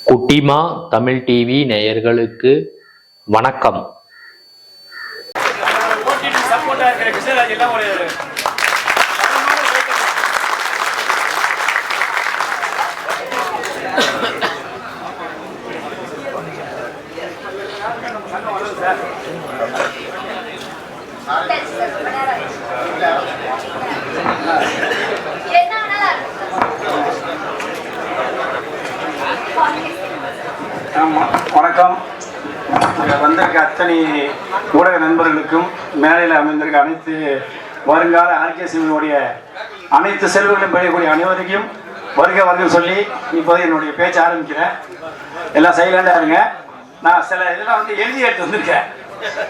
குட்டிமா தமிழ் டிவி நேயர்களுக்கு வணக்கம். வணக்கம். வந்திருக்க அத்தனை ஊடக நண்பர்களுக்கும் மேலையில் அமைந்திருக்க அனைத்து வருங்கால ஆர்கேசினுடைய அனைத்து செல்வங்களையும் பெறக்கூடிய அனைவருக்கும் வருக சொல்லி இப்போது என்னுடைய பேச்ச ஆரம்பிக்கிறேன். எல்லாம் சைலண்டாக இருங்க. நான் சில இதெல்லாம் எழுதி எடுத்து வந்திருக்கேன்.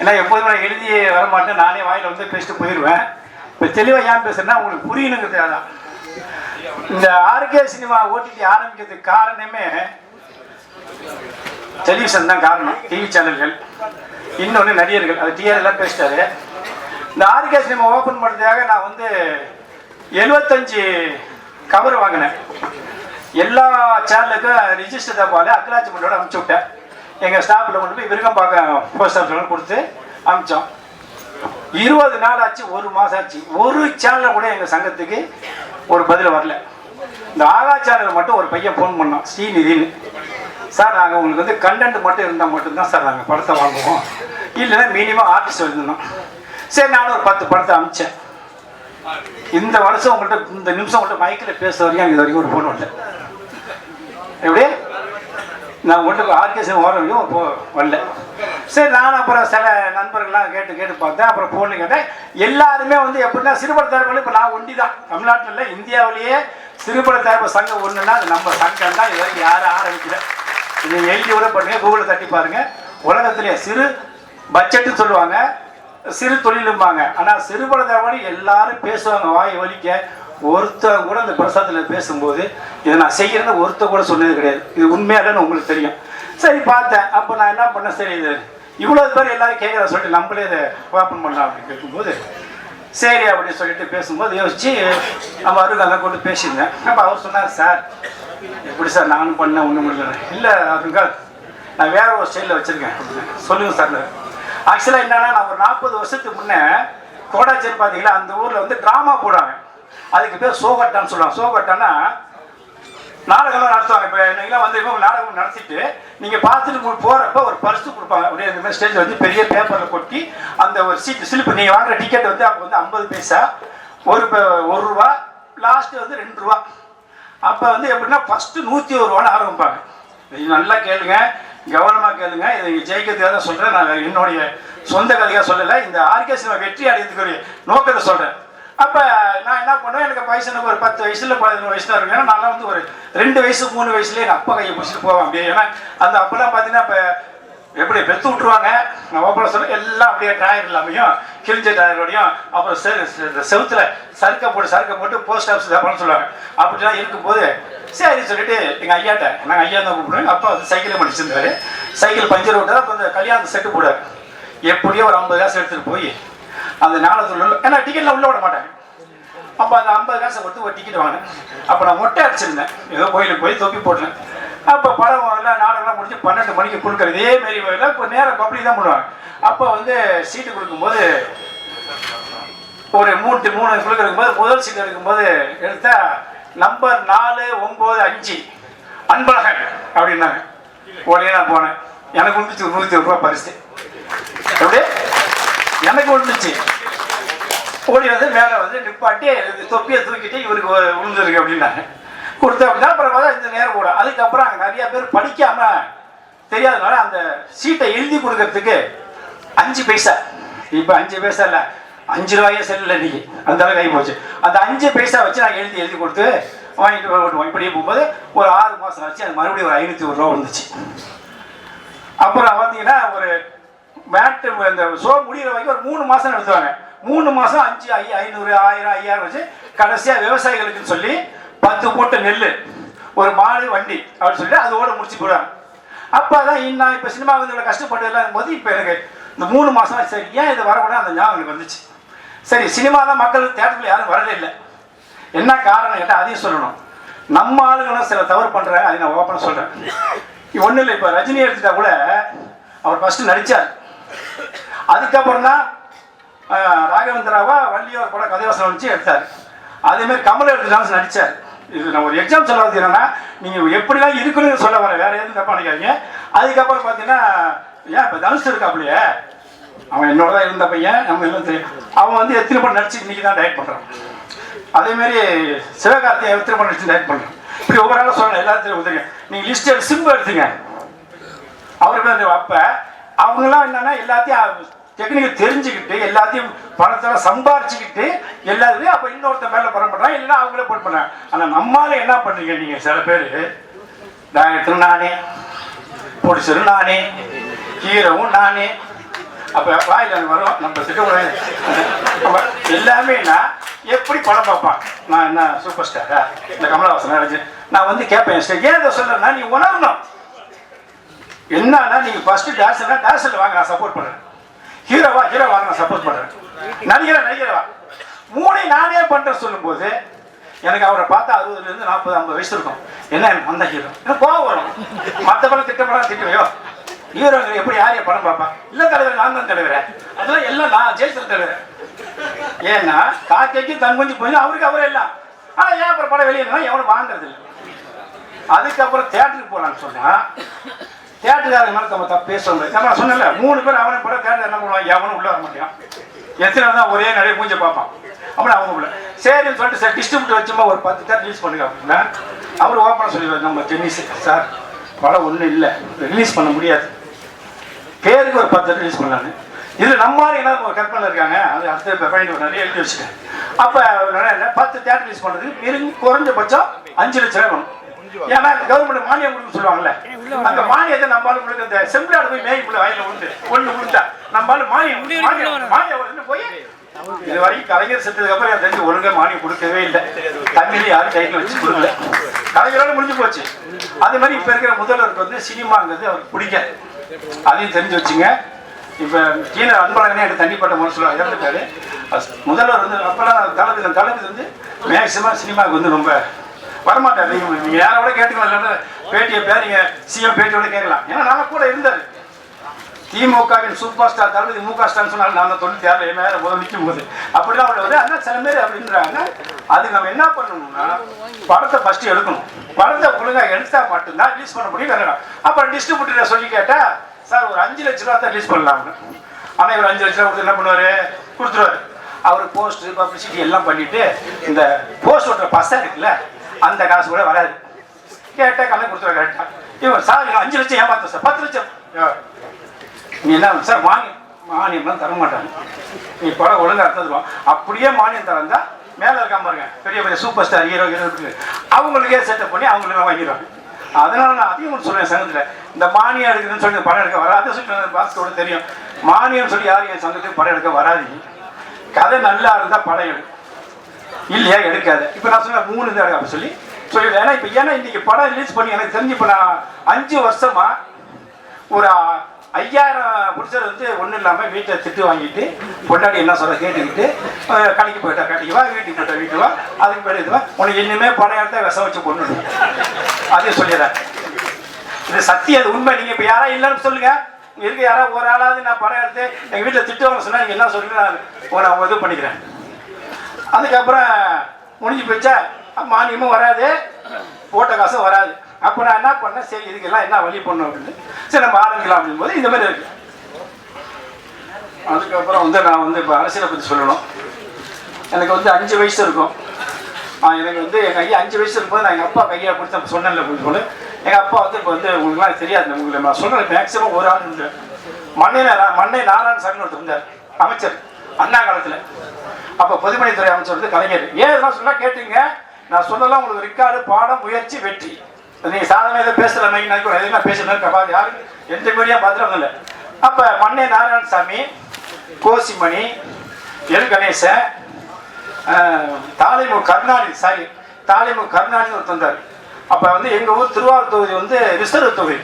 ஏன்னா எப்போதும் நான் எழுதி வரமாட்டேன், நானே வாயில் பேசிட்டு போயிடுவேன். இப்போ தெளிவாக ஏன் பேசுறேன்னா உங்களுக்கு புரியணுங்கிறது தான். இந்த ஆர்கே சினிமா ஓடிடி ஆரம்பிக்கிறதுக்கு காரணமே டெலிவிஷன் தான் காரணம், டிவி சேனல்கள், இன்னொன்று நடிகர்கள். அது டிஆர்எல்லாம் பேசிட்டாரு. இந்த ஆர்கே சினிமா ஓப்பன் பண்ணுறதுக்காக நான் 75 கவர் வாங்கினேன். எல்லா சேனலுக்கும் ரிஜிஸ்டர் தப்பால் அக்லாச்சிமெண்டோட அனுப்பிச்சி விட்டேன். எங்கள் ஸ்டாஃபில் கொண்டு போய் விருகம்பாக்கம் போஸ்ட் ஆஃபீஸில் கொடுத்து அனுப்பிச்சோம். 20 நாள் ஆச்சு, 1 மாதம் ஆச்சு. ஒரு சேனலில் கூட எங்கள் சங்கத்துக்கு ஒரு பதில் வரல. இந்த ஆகா சேனல் மட்டும் ஒரு பையன் ஃபோன் பண்ணோம், ஸ்ரீநிதினு. சார் நாங்கள் உங்களுக்கு கண்டென்ட் மட்டும் இருந்தால் மட்டும்தான் சார் நாங்கள் படத்தை வாங்குவோம், இல்லைன்னா மினிமம் ஆர்டிஸ்ட் எழுதணும். சரி, நானும் ஒரு 10 படத்தை அனுப்பிச்சேன். இந்த வருஷம் உங்கள்கிட்ட இந்த நிமிஷம் உங்கள்கிட்ட மைக்கில் பேச வரைக்கும் இது வரைக்கும் ஒரு ஃபோன் வரல. எப்படி நான் உங்கள்கிட்ட ஆர்கேஷன் ஓரவையும் வரல. சரி, நான் அப்புறம் சில நண்பர்கள்லாம் கேட்டு பார்த்தேன். அப்புறம் ஃபோனில் கேட்டேன். எல்லாருமே எப்படின்னா சிறுபட தயாரிப்பு. இப்போ நான் ஒண்டி தான் தமிழ்நாட்டில் இல்லை, இந்தியாவிலேயே சிறுபட தயாரிப்பு சங்கம் ஒன்றுன்னா அது நம்ம சங்கம் தான். இது வரைக்கும் யாரும் ஆரம்பிக்கல. இதை எழுதி விட பண்ணுங்க, கூகுளில் தட்டி பாருங்க. உலகத்திலே சிறு பட்ஜெட்டு சொல்லுவாங்க, சிறு தொழிலும்பாங்க. ஆனால் சிறுபட தயாரிப்பு எல்லாரும் பேசுவாங்க வாய் வலிக்க. ஒருத்தர் கூட அந்த பிரசாதத்தில் பேசும்போது இதை நான் செய்கிறேன்னு ஒருத்தர் கூட சொன்னது கிடையாது. இது உண்மையாலன்னு உங்களுக்கு தெரியும். சரி, பார்த்தேன். அப்போ நான் என்ன பண்ணேன், சரி இது இவ்வளோ பேர் எல்லாரும் கேட்குறத சொல்லிட்டு நம்மளே இதை ஓப்பன் பண்ணலாம் அப்படின்னு கேட்கும்போது, சரி அப்படின்னு சொல்லிட்டு பேசும்போது யோசிச்சு நம்ம அருகால கொண்டு பேசியிருந்தேன். அப்போ அவர் சொன்னார், சார் எப்படி சார் நானும் பண்ணேன் ஒன்றும் முடியல. இல்லை அருங்கா, நான் வேற ஒரு ஸ்டைலில் வச்சுருக்கேன். சொல்லுங்கள் சார். ஆக்சுவலாக என்னன்னா, நான் ஒரு 40 வருஷத்துக்கு முன்னே கோடாச்சேரி பார்த்தீங்களா, அந்த ஊரில் ட்ராமா போடுவாங்க. அதுக்கு பேர் சோகட்டான்னு சொல்லுவாங்க. சோகட்டான்னா நாடகம்லாம் நடத்துவாங்க. இப்போ நீங்களாம் நாடகம் நடத்திட்டு நீங்கள் பார்த்துட்டு போகிறப்ப ஒரு பரிசு கொடுப்பாங்க. அப்படியே இந்த மாதிரி ஸ்டேஜில் பெரிய பேப்பரில் கொட்டி அந்த ஒரு சீட்டு சிலிப்பு நீங்கள் வாங்குற டிக்கெட் அப்போ 50 பைசா, ஒரு ரூபா, லாஸ்ட்டு 2 ரூபா. அப்போ எப்படின்னா ஃபஸ்ட்டு 101 ரூபான்னு ஆரம்பிப்பாங்க. இது நல்லா கேளுங்க, கவனமாக கேளுங்க. இதை ஜெயிக்கிறதுக்காக தான் சொல்கிறேன். நான் என்னுடைய சொந்த கதையாக சொல்லலை, இந்த ஆர்கே சினிமா வெற்றி அடையதுக்குரிய நோக்கத்தை சொல்கிறேன். அப்போ நான் என்ன பண்ணுவேன், எனக்கு வயசு ஒரு 10 வயசுல 11 வயசு தான் இருக்கும். ஏன்னா நான் ஒரு 2 வயசு 3 வயசுலேயே எங்கள் அப்பா கையை பிடிச்சிட்டு போவேன் அப்படியே. ஏன்னா அந்த அப்பெல்லாம் பார்த்தீங்கன்னா இப்போ எப்படி பெற்று விட்டுருவாங்க. நான் ஓப்பனாக சொல்ல எல்லாம் அப்படியே டயர் இல்லாமையும் கிழிஞ்ச டயரோடையும் அப்புறம் செவுத்துல சறுக்க போட்டு போஸ்ட் ஆஃபீஸ் தான் சொல்லுவாங்க. அப்படிலாம் இருக்கும்போது சரி சொல்லிட்டு எங்கள் ஐயாட்ட, நாங்கள் ஐயா தான் கூப்பிடுவேன். அப்பா சைக்கிளை படிச்சிருந்தாரு. சைக்கிள் பஞ்சர் விட்டால் அப்போ அந்த கல்யாணத்தை செட்டு போடுவார். எப்படியோ ஒரு 50 காசு எடுத்துகிட்டு போய் அந்த நாளத்தில் ஏன்னா டிக்கெட்லாம் உள்ள விட மாட்டாங்க. அப்போ அந்த 50 காசை கொடுத்து ஒரு டிக்கெட் வாங்கினேன். அப்போ நான் மொட்டை அடிச்சிருந்தேன், ஏதோ கோயிலுக்கு போய் தொப்பி போட்டேன். அப்போ படம் எல்லாம் நாடகம்லாம் முடிஞ்சு 12 மணிக்கு கொடுக்குறது. இதே மாரி வகையில் இப்போ நேரம் பப்ளி தான் பண்ணுவாங்க. அப்போ சீட்டு கொடுக்கும்போது ஒரு 3 கொடுக்கும்போது முதல் சீட்டு எடுக்கும்போது எடுத்தா நம்பர் 495 அன்பழகன் அப்படின்னாங்க. உடனே நான் போனேன். எனக்கு வந்துச்சு 101 ரூபா பரிசு. எப்படி எனக்கு வந்துச்சு. ஓடி மேலே நிப்பாட்டி தொப்பியை தூக்கிட்டு இவருக்கு விழுந்துருக்கு அப்படின்னாங்க. கொடுத்தேன் அப்படின்னா அப்புறம் பார்த்தா இந்த நேரம் கூட. அதுக்கப்புறம் அங்கே நிறையா பேர் படிக்காமல் தெரியாதனால அந்த சீட்டை எழுதி கொடுக்கறதுக்கு 5 பைசா, இப்போ 5 பைசா இல்லை 5 ரூபாயே செல்லில் இன்னைக்கு அந்த அளவுக்கு ஆகி போச்சு. அந்த 5 பைசா வச்சு நான் எழுதி கொடுத்து வாங்கிட்டு ஓட்டுவோம். இப்படியே போகும்போது ஒரு 6 மாதம் ஆச்சு. அது மறுபடியும் ஒரு 501 ரூபா வந்துச்சு. அப்புறம் பார்த்தீங்கன்னா ஒரு மேட்டு இந்த ஷோ முடிகிற வரைக்கும் ஒரு 3 மாதம் நடத்துவாங்க. 3 மாதம் 5, 500, 1000, 5000 வச்சு கடைசியாக விவசாயிகளுக்குன்னு சொல்லி 10 மூட்டை நெல், ஒரு மாடு, வண்டி அப்படின்னு சொல்லிட்டு அதோட முடிச்சு போடுவாங்க. அப்போ தான் நான் இப்போ சினிமா இவ்வளோ கஷ்டப்பட்டதெல்லாம் போது இப்போ எனக்கு இந்த 3 மாதம் சரி ஏன் இது வரக்கூடாது அந்த ஞாபகம் எனக்கு வந்துச்சு. சரி, சினிமா தான் மக்கள் தேட்டரில் யாரும் வரவே இல்லை. என்ன காரணம் கேட்டால் அதையும் சொல்லணும். நம்ம ஆளுங்களும் சில தவறு பண்ணுறாங்க. அதை நான் ஓப்பனாக சொல்கிறேன். ஒன்றும் இல்லை, இப்போ ரஜினி எடுத்துட்டா கூட அவர் ஃபஸ்ட்டு நடித்தார். அதுக்கப்புறம் தான் ராகவேந்திராவா வள்ளியோ ஒரு படம் கதைவாசனம் வச்சு எடுத்தார். அதேமாதிரி கமல் எடுத்துட்டாலும் நடித்தார். இது நான் ஒரு எக்ஸாம் சொல்ல வந்து என்னன்னா, நீங்கள் எப்படிலாம் இருக்குன்னு சொல்ல வரேன், வேறு எதுவும் தப்பா நினைக்காதீங்க. அதுக்கப்புறம் பார்த்தீங்கன்னா ஏன் இப்போ தனுஷ் இருக்காப்புலையே, அவன் என்னோட தான் இருந்த பையன், நம்ம எல்லாம் தெரியும். அவன் வந்து எத்தனை படம் நடிச்சு இன்னைக்கு தான் டைரக்ட் பண்ணுறான். அதேமாரி சிவகார்த்திகை எத்தனை படம் நடிச்சு டைரக்ட் பண்ணுறான். இப்படி ஒவ்வொரு ஆளும் சொல்லணும், எல்லாத்தையும் உதவிங்க. நீங்கள் லிஸ்ட் எடுத்து சிம்பு எடுத்துங்க, அவருக்கு அப்போ அவங்களாம் என்னன்னா எல்லாத்தையும் டெக்னிக்கல் தெரிஞ்சுக்கிட்டு எல்லாத்தையும் பணத்தெல்லாம் சம்பாரிச்சுக்கிட்டு எல்லாத்தையும் அப்போ இன்னொருத்த மேலே படம் பண்ணுறாங்க, இல்லைன்னா அவங்களே போட்டு பண்ணுறாங்க. ஆனால் நம்மளால என்ன பண்ணுறீங்க நீங்கள், சில பேர் டைரக்டரும் நானே, ப்ரொடியூசரும் நானே, ஹீரோவும் நானே, அப்போ வாயில் வரும் நம்ம திட்ட எல்லாமேனா எப்படி படம் பார்ப்பான். நான் என்ன சூப்பர் ஸ்டாரா, இந்த கமலஹாசன் நான் வந்து கேட்பேன். ஏன் இதை சொல்கிறேன்னா, நீ உணரணும் என்னன்னா, நீங்கள் ஃபஸ்ட்டு டான்ஸர்னா டான்ஸில் வாங்க, நான் சப்போர்ட் பண்ணுறேன். ஹீரோ வாங்க, நான் சப்போர்ட் பண்ணுறேன். நடிகரவா மூணையும் நானே பண்ணுறேன் சொல்லும்போது எனக்கு அவரை பார்த்தா 60 40 50 வயசு இருக்கும். என்ன எனக்கு வந்த ஹீரோ எனக்கு கோவம் வரும். மற்ற படம் திட்டவையோ ஹீரோங்க எப்படி யாரையும் படம் பார்ப்பா, இல்லை தலைவர் நான் தான் தலைவர், அதெல்லாம் எல்லாம் நான் ஜெயிச்சல் தலைவர். ஏன்னா காக்கைக்கு தன் கொஞ்சம் போய் அவருக்கு அவரே எல்லாம். ஆனால் ஏன் அப்புறம் படம் வெளியே எவனும் வாங்குறது இல்லை. அதுக்கப்புறம் தியேட்டருக்கு போகலான்னு சொன்னால் தியேட்டருக்காரங்க மேலே நம்ம தப்பு பேசுவாங்க. நான் சொன்னல 3 பேர் அவனை படம் தியேட்டர் என்ன பண்ணுவான், எவனும் உள்ள வர மாட்டான். எத்தனை தான் ஒரே நிறைய மூஞ்ச பார்ப்பான். அப்புறம் அவங்க உள்ள சரின்னு சொல்லிட்டு சார் டிஸ்ட்ரிபியூட்டர் வச்சுமா ஒரு 10 தேட்டர் ரிலீஸ் பண்ணுங்க அப்படின்னா அவர் ஓப்பனாக சொல்லிடுவார், நம்ம டென்னிஸ் சார் படம் ஒன்றும் இல்லை, ரிலீஸ் பண்ண முடியாது, பேருக்கு ஒரு 10 ரிலீஸ் பண்ணலான்னு. இதில் நம்ம என்ன ஒரு கற்பனை இருக்காங்க, அது அடுத்த பயணி நிறைய எழுதி வச்சுட்டேன். அப்போ 10 தேட்டர் ரிலீஸ் பண்ணுறதுக்கு குறைஞ்சபட்சம் 5 லட்சம் ரூபாய் வேணும். ஏன்னா கவர்மெண்ட் மானியம் கொடுக்க சொல்லுவாங்கல்ல, அந்த மானியத்தை நம்மளால கொடுக்க இந்த செம்பிளாடு போய் மேய்க்குள்ள வாயில ஒன்று விழுந்தா நம்மளால மானியம் போய் இது வரைக்கும் கலைஞர் செத்ததுக்கு அப்புறம் என் தெரிஞ்சு ஒழுங்கா மானியம் கொடுக்கவே இல்லை. தமிழ் யாரும் கையில் வச்சு கொடுக்கல, கலைஞரோட முடிஞ்சு போச்சு. அதே மாதிரி இப்ப இருக்கிற முதல்வருக்கு வந்து சினிமாங்கிறது அவருக்கு பிடிக்காது, அதையும் தெரிஞ்சு வச்சுங்க. இப்ப கீழே அன்பழகனே எனக்கு தனிப்பட்ட மனசுல இறந்துட்டாரு. முதல்வர் வந்து அப்பெல்லாம் தளபதி வந்து மேக்சிமம் சினிமாவுக்கு வந்து ரொம்ப வரமாட்டார். நீங்க யாரோட கேட்டுக்கலாம், இல்லைன்னா பேட்டியை நீங்க சிஎம் பேட்டியோட கேட்கலாம். ஏன்னா நான் கூட இருந்தாரு. திமுகவின் சூப்பர் ஸ்டார் தளபதி மு.க. ஸ்டாலின் சொன்னாலும் நான் 96 மேல முதல் நிற்கும் போது அப்படிலாம் அவ்வளோ வருது. ஆனால் சில பேர் அப்படின்றாங்க. அது நம்ம என்ன பண்ணணும்னா படத்தை ஃபர்ஸ்ட் எடுக்கணும். படத்தை ஒழுங்காக எடுத்தா மட்டும்தான் ரிலீஸ் பண்ண முடியும். வேணும் அப்புறம் டிஸ்ட்ரிபியூட்டரை சொல்லி கேட்டா சார் ஒரு 5 லட்ச ரூபா தான் ரிலீஸ் பண்ணலாம்னு. ஆனால் இவர் 5 லட்ச ரூபா கொடுத்து என்ன பண்ணுவாரு, கொடுத்துருவாரு. அவர் போஸ்ட் பப்ளிசிட்டி எல்லாம் பண்ணிட்டு இந்த போஸ்ட் ஓட்டுற பசங்க இருக்குல்ல அந்த காசு கூட வராது. கேட்டால் கணக்கு கொடுத்துருவாரு கரெக்டாக. இவன் சார் 5 லட்சம் ஏமாத்த சார் 10 லட்சம் நீ என்ன சார் மானியம்லாம் தர மாட்டாங்க. நீ படம் ஒழுங்காக தருவான். அப்படியே மானியம் தரந்தா மேலே இருக்காம பாருங்க பெரிய பெரிய சூப்பர் ஸ்டார் ஹீரோ அவங்களுக்கே செட்டப் பண்ணி அவங்களுக்கு வாங்கிடுவாங்க. அதனால நான் அதையும் ஒன்று சொல்லுவேன் சங்கத்தில், இந்த மானியம் எடுக்குதுன்னு சொல்லி படம் எடுக்க வராது சொல்லி பாஸ்கோட தெரியும். மானியம் சொல்லி யாரும் என் சங்கத்துக்கு படம் எடுக்க வராது. கதை நல்லா இருந்தால் படம் எடுக்கும், இல்லையா எடுக்காது. இப்போ நான் சொன்ன 3 தான் அப்படி சொல்லி சொல்லிடுறேன். ஏன்னா இப்போ ஏன்னா இன்னைக்கு படம் ரிலீஸ் பண்ணி எனக்கு தெரிஞ்சு இப்போ நான் 5 வருஷமா ஒரு 5000 புடிச்சர் வந்து ஒன்றும் இல்லாமல் வீட்டில் திட்டு வாங்கிட்டு பொண்டாடி என்ன சொல்ல கேட்டுக்கிட்டு கடைக்கு போயிட்டா கடைக்கு வா, வீட்டுக்கு போயிட்டா வீட்டுக்கு வா, அதுக்கு போயிட்டு இதுவா உனக்கு இன்னுமே படம் எடுத்தா விஷம் வச்சு கொண்டு அதையும் சொல்லிடுறேன். இது சத்தியம், அது உண்மை. நீங்கள் இப்போ யாரா இல்லைன்னு சொல்லுங்க, இங்கே இருக்க யாராவது ஒரு ஆளாவது நான் படம் எடுத்து எங்கள் வீட்டில் திட்டு வாங்க சொன்னால் நீங்கள் என்ன சொல்லுங்க, நான் இது பண்ணிக்கிறேன். அதுக்கப்புறம் முடிஞ்சு போச்சா மானியமும் வராது, போட்ட காசும் வராது. அப்போ நான் என்ன பண்ணேன், சரி இதுக்கெல்லாம் என்ன வழி பண்ணணும் அப்படின்னு சரி நம்ம ஆரம்பிக்கலாம் அப்படின் போது இந்த மாதிரி இருக்கு. அதுக்கப்புறம் வந்து நான் வந்து இப்போ அரசியலை பற்றி சொல்லணும். எனக்கு வந்து 5 வயசு இருக்கும். எனக்கு வந்து எங்கள் ஐயா 5 வயசு இருக்கும்போது நான் எங்கள் அப்பா கையை பிடிச்ச சொன்னேன்ல போல எங்கள் அப்பா வந்து இப்போ வந்து உங்களுக்குலாம் தெரியாது, உங்களுக்கு நான் சொல்கிறேன் மேக்ஸிமம் ஒரு ஆள் உண்டு. மண்ணை நாராயணசாமி ஒருத்தர் இருந்தார், அமைச்சர் அண்ணா காலத்தில். அப்போ பொதுப்பணித்துறை அமைச்சர் வந்து கலைஞர். ஏன் இதெல்லாம் சொன்னால் கேட்டுங்க, நான் சொல்லலாம் உங்களுக்கு ரெக்கார்டு பாடம் முயற்சி வெற்றி. நீங்கள் சாதனை எதை பேசுகிற மாதிரி நினைக்கிறோம், எதுனா பேசுகிறேன் யாருக்கு எந்த மீடியா பார்த்துட்டு இல்லை. அப்போ மண்ணை நாராயணசாமி, கோசிமணி, எல் கணேசன், தாலிமு கருணாநிதி ஒருத்தர் வந்தார். அப்போ வந்து எங்கள் ஊர் திருவாரூர் தொகுதி வந்து ரிசர்வ் தொகுதி.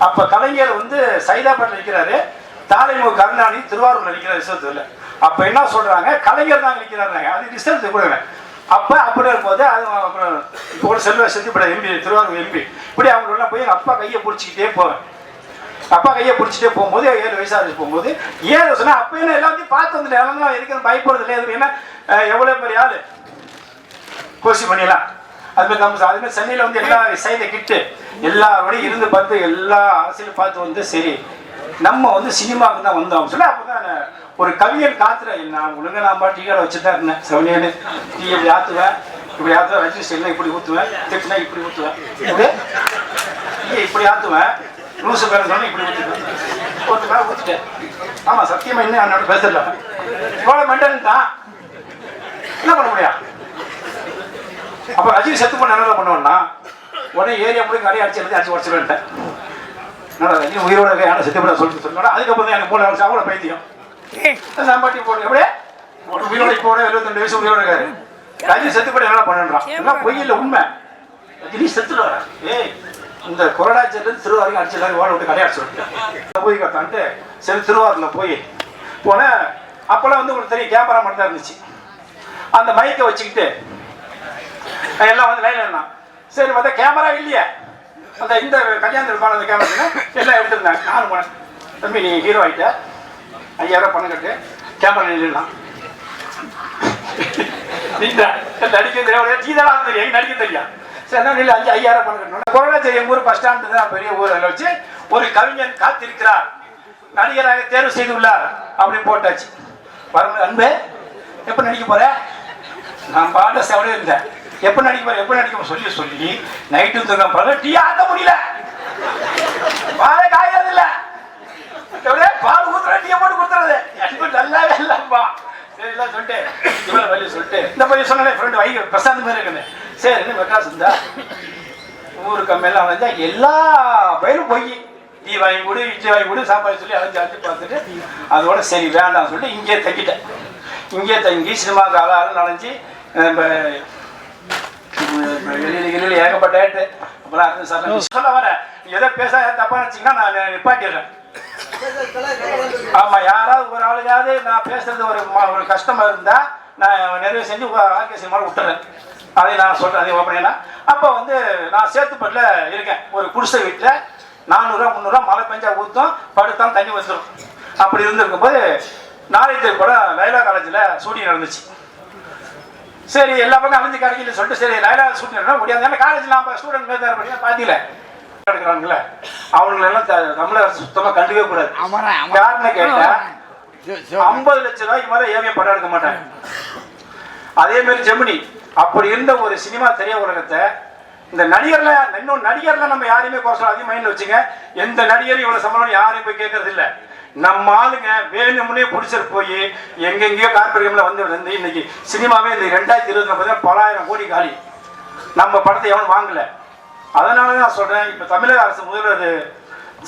அப்போ கலைஞர் வந்து சைதாப்பேட்டில் நிற்கிறாரு, தாலிமு கருணாநிதி திருவாரூரில் நிற்கிறார் ரிசர்வ் தொகுதியில். அப்போ என்ன சொல்கிறாங்க, கலைஞர் தான் நிற்கிறாருங்க, அது ரிசர்வ் கூட அப்போ அப்படி இருக்கும்போது அது அப்புறம் இப்போ கூட செல்வ செத்துப்பட எம்பி திருவாரூர் எம்பி இப்படி அவங்களெல்லாம் போய் எங்கள் அப்பா கையை பிடிச்சிக்கிட்டே போவேன். அப்பா கையை பிடிச்சிட்டே போகும்போது 7 வயசாக போகும்போது ஏன் சொன்னால் அப்போ என்ன எல்லாத்தையும் பார்த்து வந்துட்டு எல்லாம் எதுக்கு பயப்படுறது இல்லை. ஏன்னா எவ்வளோ பெரிய ஆள் கோஷி பண்ணிடலாம். அதுமாதிரி நம்ம அதுமாதிரி சென்னையில் வந்து எல்லா சைதை கிட்டு எல்லாரோடையும் இருந்து பார்த்து எல்லா அரசியலும் பார்த்து வந்து சரி நம்ம வந்து சினிமாவுக்கு தான் வந்தோம் சொல்லி அப்போ தான் ஒரு கவிஞன் காத்துறேன். நான் ஒழுங்காக நான் பாட்டு டீ கடை வச்சுட்டு தான் இருந்தேன். செவனியன்னு டீ இப்படி ஆற்றுவேன், இப்படி ஆற்றுவேன், ரஜினி ஸ்டைல்னா இப்படி ஊற்றுவேன், திட்டுனா இப்படி ஊற்றுவேன், இப்படி ஆற்றுவேன், லூசு பேர சொன்னா இப்படி ஊற்றுவேன், ஒருத்த மேலே ஊற்றிட்டேன். ஆமாம் சத்தியமாக இன்னும் என்னோட பேசல இவ்வளோ மென்டல் தான் என்ன பண்ண முடியும். அப்போ ரஜினி செத்து பண்ண என்ன பண்ணுவோம்னா உடனே ஏரியா போய் கடையை அடிச்சு உடச்சிருவேன்ட்டேன். என்னடா ரஜினி உயிரோட யாரை செத்து பண்ண சொல்லிட்டு சொன்னா அதுக்கப்புறம் தான் எனக்கு 3 வருஷம் அவ்வளோ பைத்தியம் நம்பாட்டி போடுங்க எப்படியே உயிரோட இப்போ 72 வயசு உயிரோட இருக்காரு. ரஜினி செத்து பண்ண என்ன பண்ணுறான் என்ன பொய்யில் உண்மை. ரஜினி செத்துடுவார். ஏய் இந்த கொரடாச்சிலேருந்து திருவாரூர் அடிச்சு ஓட விட்டு கடையை அடிச்சு போய் கத்தான்ட்டு சரி திருவாரூரில் போனேன். அப்போல்லாம் வந்து உங்களுக்கு தெரியும் கேமரா மட்டும் தான் இருந்துச்சு. அந்த மைக்கை வச்சுக்கிட்டு எல்லாம் வந்து லைன் இருந்தான். சரி பார்த்தா கேமரா இல்லையே. அந்த இந்த கல்யாணத்தில் போன அந்த கேமரா எல்லாம் எடுத்துருந்தாங்க. நானும் போனேன். தம்பி நீ ஹீரோ ஆகிட்ட 5000 பணம் கட்டு கேமரா நின்றுலாம் நடிக்க தெரியாது டீதான் தெரியும் நடிக்க தெரியும். சரி என்ன இல்லை 5000 பணம் கட்டணும். கொரோனா எங்கள் ஊர் பஸ் ஸ்டாண்டு தான் பெரிய ஊர். அதில் வச்சு ஒரு கவிஞன் காத்திருக்கிறார் நடிகராக தேர்வு செய்துள்ளார் அப்படின்னு போட்டாச்சு. வரும் அன்பு எப்போ நடிக்க போற நான் பாட்ட செவனே இருந்தேன். எப்போ நடிக்க சொல்லி சொல்லி நைட்டு தூங்க பிறகு டீ ஆக்க முடியல. பாலே காயாது இல்லை பால் ஊத்துற டீயை போட்டு கொடுத்துறது எனக்கு நல்லாவே இல்லைப்பா. சரி இல்லை சொல்லிட்டு இவ்வளோ வழி சொல்லிட்டு இந்த பையன் சொன்னேன் ஃப்ரெண்டு வைக பிரசாந்த் மாதிரி இருக்குன்னு. சரி என்ன மெட்ராஸ் இருந்தா ஊருக்கு கம்மியெல்லாம் வந்தா எல்லா பயிரும் போய் டீ வாங்கி கொடு இட்லி வாங்கி கொடு சாப்பாடு சொல்லி அழைச்சி பார்த்துட்டு அதோட சரி வேண்டாம்னு சொல்லிட்டு இங்கே தங்கிட்டேன். இங்கே தங்கி சினிமாவுக்கு ஆளாலும் நனைஞ்சி வெளியில் ஏகப்பட்ட அப்புறம் சொல்ல வர எதை பேச தப்பா நினச்சிங்கன்னா நான் நிப்பாட்டிடுறேன். ஆமா யாராவது ஒரு ஆளுக்காவது நான் பேசுறது ஒரு கஷ்டமா இருந்தா நான் நிறைவு செஞ்சு ஆர்கே சினிமாவில் விட்டுறேன். அதை நான் சொல்றேன். அதை ஓப்பனா அப்போ வந்து நான் சேத்துப்பட்டில் இருக்கேன். ஒரு குடிசை வீட்டில் 400 300 மழை பெஞ்சா ஊற்றும் படுத்தாலும் தண்ணி வந்துடும். அப்படி இருந்திருக்கும் போது நாளைக்கு படம் லைலா காலேஜில் ஷூட்டிங் நடந்துச்சு. சரி எல்லா பக்கம் அலைஞ்சு கிடைக்கல சொல்லிட்டு சரி லைலா ஷூட்டிங் நடந்தா முடியாது. ஏன்னா காலேஜில் நம்ம ஸ்டூடெண்ட் மேற்கார படியா பார்த்தீங்களே எடுக்கிறாங்களே அவங்களெல்லாம் தமிழக அரசு சுத்தமாக கண்டுக்கவே கூடாது. யாருன்னு கேட்டா 50 லட்சம் ரூபாய்க்கு மேலே ஏவிய படம் எடுக்க மாட்டாங்க. அதே மாதிரி ஜெமினி அப்படி இருந்த ஒரு சினிமா திரைய உலகத்தை இந்த நடிகர்லாம் நம்ம யாரையுமே குறை அதிகம் மைண்ட்ல வச்சுங்க. எந்த நடிகரும் இவ்வளவு சம்பளம் யாரையும் போய் கேட்கறது இல்லை. நம்ம ஆளுங்க வேணும்னே பிடிச்சிட்டு போய் எங்கெங்கயோ கார்பரேட்ல வந்து இன்னைக்கு சினிமாவே இந்த 2020 பலாயிரம் கோடி காலி. நம்ம படத்தை எவனும் வாங்கல. அதனால நான் சொல்றேன் இப்ப தமிழக அரசு முதல்வர்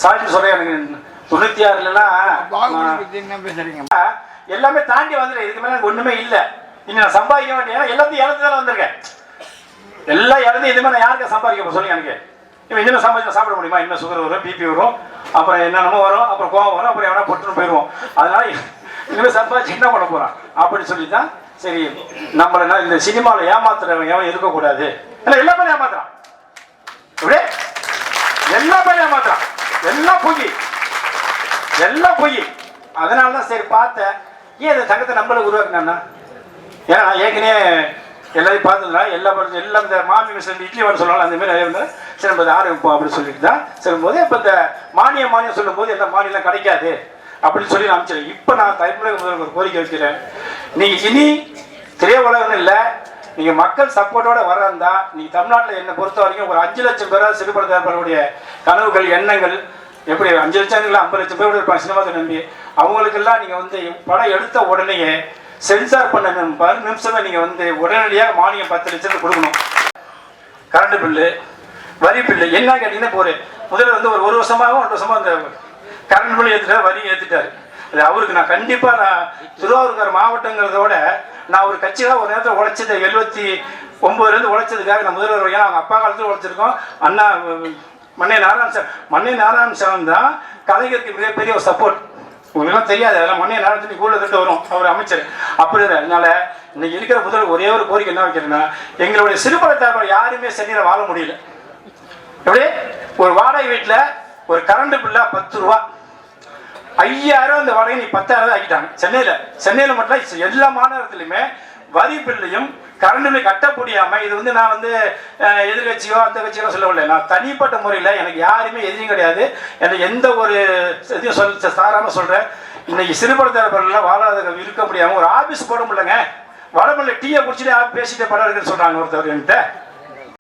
சாட்சி சொல்றேன். எனக்கு 96லாம் எல்லாமே தாண்டி வந்துட்டேன். இதுக்கு மேல எனக்கு ஒண்ணுமே இல்லை. இன்னும் நான் சம்பாதிக்க வேண்டிய எல்லாத்தையும் இழந்துதான் வந்திருக்கேன். எல்லாம் இழந்து இதுமே நான் யாருக்கா சம்பாதிக்க சொல்லுங்க. எனக்கு இப்போ இன்னும் சம்பாதிச்சு சாப்பிட முடியுமா? இன்னும் சுகர் வரும், பிபி வரும், அப்புறம் என்னென்னமோ வரும், அப்புறம் கோவம் வரும், அப்புறம் எவனா பொட்டுன்னு போயிடுவோம். அதனால இனிமேல் சம்பாதிச்சு என்ன பண்ண போறான் அப்படின்னு சொல்லி தான் சரி நம்மள இந்த சினிமாவில் ஏமாத்துறவன் எவன் இருக்கக்கூடாது. ஏன்னா எல்லா பேரும் ஏமாத்துறான். அப்படியே எல்லா பேரும் ஏமாத்துறான். எல்லாம் பொய். அதனால தான் சரி பார்த்தேன். ஏன் இந்த சங்கத்தை நம்மள உருவாக்குனா ஏன்னா நான் ஏற்கனவே எல்லாரையும் பார்த்ததுனால எல்லாம் இந்த மாமி மிஷன் இட்லி வர சொல்லலாம் அந்த மாதிரி நிறைய இருந்தால் சரி நம்ம ஆரம்பிப்போம் அப்படின்னு சொல்லிட்டு தான் சொல்லும்போது இப்போ இந்த மானியம் சொல்லும் போது எந்த மானியம் கிடைக்காது அப்படின்னு சொல்லி நான் அமைச்சிருக்கேன். இப்போ நான் தமிழக முதல்வர் கோரிக்கை வைக்கிறேன். நீங்கள் இனி திரையுலகம்னு இல்லை, நீங்கள் மக்கள் சப்போர்ட்டோட வர்றதா நீங்கள் தமிழ்நாட்டில் என்னை பொறுத்த வரைக்கும் ஒரு 5 லட்சம் பேராக சிறுபட தயாரிப்பாளருடைய கனவுகள் எண்ணங்கள் எப்படி 5 லட்சம் இல்லை 50 லட்சம் பேர் இருப்பாங்க சினிமாவை நம்பி. அவங்களுக்கெல்லாம் நீங்கள் வந்து படம் எடுத்த உடனேயே சென்சார் பண்ண நிமிஷமே நீங்கள் வந்து உடனடியாக மானியம் 10 லட்சத்துக்கு கொடுக்கணும். கரண்ட் பில்லு, வரி பில்லு என்ன கேட்டீங்கன்னா இப்போ முதல்ல வந்து ஒரு 1 வருஷமாக 1 வருஷமாக அந்த கரண்ட் பில்லு ஏற்றிட்டார், வரி ஏற்றிட்டார். அது அவருக்கு நான் கண்டிப்பாக நான் திருவாரூர் மாவட்டங்கிறதோட நான் ஒரு கட்சியாக ஒரு நேரத்தில் உழைச்சது 79 உழைச்சதுக்காக நான் முதல்வர். ஏன்னா அவங்க அப்பா காலத்தில் உழைச்சிருக்கோம். அண்ணா மன்னை நாராயணசாமி தான் கலைஞருக்கு மிகப்பெரிய ஒரு சப்போர்ட். உங்களுக்குலாம் தெரியாது. அதெல்லாம் மண்ணை நாராயணசாமி கூட திட்டு வரும் அவர் அமைச்சர். அப்படி அதனால இன்னைக்கு இருக்கிற முதல் ஒரே ஒரு கோரிக்கை என்ன வைக்கிறேன்னா, எங்களுடைய சிறுபான்மையினர் யாருமே சென்னையில் வாழ முடியல. எப்படி ஒரு வாடகை வீட்டில் ஒரு கரண்ட் பில்லா 10 ரூபா, 5000 இந்த வாடகை நீ 10,000 ஆக்கிட்டாங்க. சென்னையில் மட்டும் எல்லா மாநகரத்திலுமே வரி பில்லையும் கரண்ட் பில்லை கட்ட முடியாம, இது வந்து நான் வந்து எதிர்கட்சியோ அந்த கட்சியோ சொல்லவில்லை, நான் தனிப்பட்ட முறையில் எனக்கு யாருமே எதிரியும் கிடையாது, எனக்கு எந்த ஒரு இதையும் சாராம சொல்றேன். இன்னைக்கு சிறுபான்மையினர் வாழாத இருக்க முடியாம ஒரு ஆபீஸ் போட முடியலங்க. வடமல்ல டீயை குடிச்சுட்டு பேசிட்டு படம் இருக்குன்னு சொல்றாங்க ஒருத்தர் என்கிட்ட.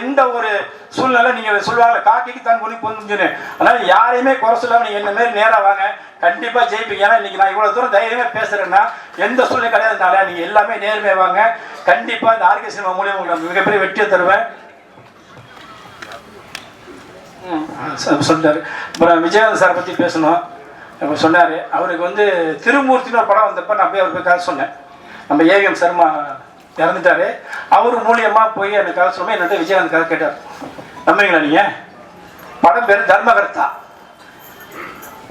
இந்த ஒரு சூழ்நிலை நீங்க சொல்லுவாங்க, காக்கிக்கு தான் கொண்டு போன்னு. அதனால யாரையுமே குறை சொல்லாம நீங்க என்ன மாரி நேரா வாங்க, கண்டிப்பா ஜெயிப்பீங்க. ஏன்னா இன்னைக்கு நான் இவ்வளவு தூரம் தைரியமா பேசுறேன்னா எந்த சூழ்நிலை கிடையாதுனால நீங்க எல்லாமே நேர்மையா வாங்க. கண்டிப்பா இந்த ஆர்கே சினிமா மூலியம் உங்களுக்கு மிகப்பெரிய வெற்றியை தருவேன் சொல்லிட்டாரு. அப்புறம் விஜயகாந்த் சாரை பத்தி பேசணும் சொன்னாரு. அவருக்கு வந்து திருமூர்த்தின்னு ஒரு படம் வந்தப்ப நான் போய் அவருக்கு கதை சொன்னேன். நம்ம ஏவிஎம் சர்மா இறந்துட்டாரு, அவர் மூலியமா போய் எனக்கு கதை சொன்னோம். என்னட்ட விஜயகாந்த் கதை கேட்டார். நம்புறீங்களா நீங்க? படம் பேர் தர்மகர்த்தா.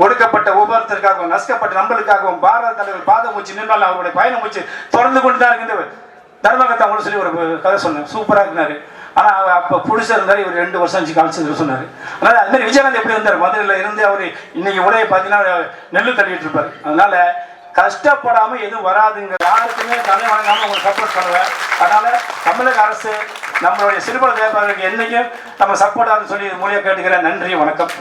ஒடுக்கப்பட்ட ஒவ்வொருத்தருக்காகவும் நசுக்கப்பட்ட நம்மளுக்காகவும் பாரத தலைவர் பாதம் மூச்சு நின்றால் அவருடைய பயணம் மூச்சு தொடர்ந்து கொண்டு தான் இருக்கின்ற தர்மகர்த்தா கூட சொல்லி ஒரு கதை சொன்னேன். சூப்பரா இருந்தாரு. ஆனா அப்ப புடிச்சா இருந்தாரு. இவர் 2 வருஷம் கழிச்சு சொன்னாரு. அதனால அது மாதிரி விஜயகாந்த் எப்படி இருந்தார், மதுரையில இருந்து அவரு இன்னைக்கு உடைய பார்த்தீங்கன்னா நெல்லு தள்ளிட்டு இருப்பாரு. அதனால கஷ்டப்படாம எதுவும் வராதுங்க. யாருக்குமே தலை வணங்காம உங்களுக்கு சப்போர்ட் பண்ணுவேன். அதனால தமிழக அரசு நம்மளுடைய சிறுபான்மை வியாபாரிகளுக்கு என்னைக்கும் நம்ம சப்போர்ட் ஆகுன்னு சொல்லி மூலியம் கேட்டுக்கிறேன். நன்றி, வணக்கம்.